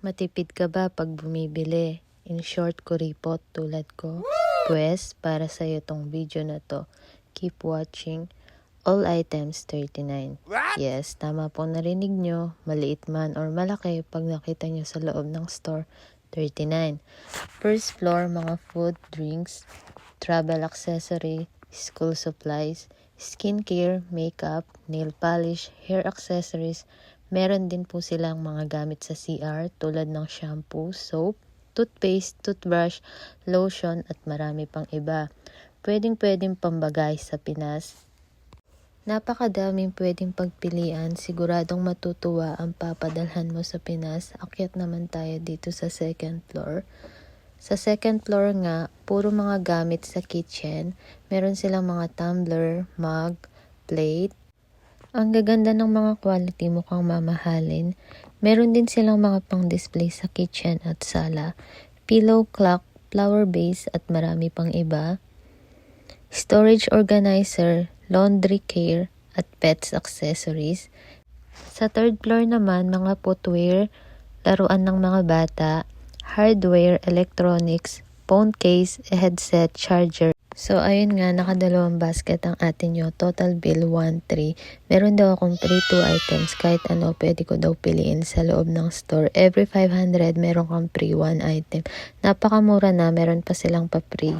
Matipid ka ba pag bumibili? In short, kuripot tulad ko? Pwes, para sa'yo tong video na to. Keep watching. All items 39. Yes, tama po narinig nyo. Maliit man or malaki pag nakita nyo sa loob ng store, 39. First floor, mga food, drinks, travel accessory, school supplies, skincare, makeup, nail polish, hair accessories. Meron din po silang mga gamit sa CR tulad ng shampoo, soap, toothpaste, toothbrush, lotion at marami pang iba. Pwedeng pambagay sa Pinas. Napakadaming pwedeng pagpilian, siguradong matutuwa ang papadalhan mo sa Pinas. Akyat naman tayo dito sa second floor. Sa second floor nga, puro mga gamit sa kitchen. Meron silang mga tumbler, mug, plate. Ang gaganda ng mga quality, mukhang mamahalin. Meron din silang mga pang-display sa kitchen at sala. Pillow, clock, flower vase at marami pang iba. Storage organizer, laundry care, at pets accessories. Sa third floor naman, mga footwear, laruan ng mga bata, hardware, electronics, phone case, headset, charger. So, ayun nga, nakadalawang basket ang atin nyo. Total bill, 1,300. Meron daw akong free 2 items. Kahit ano, pwede ko daw piliin sa loob ng store. Every 500, meron kang free 1 item. Napakamura na, meron pa silang pa-free.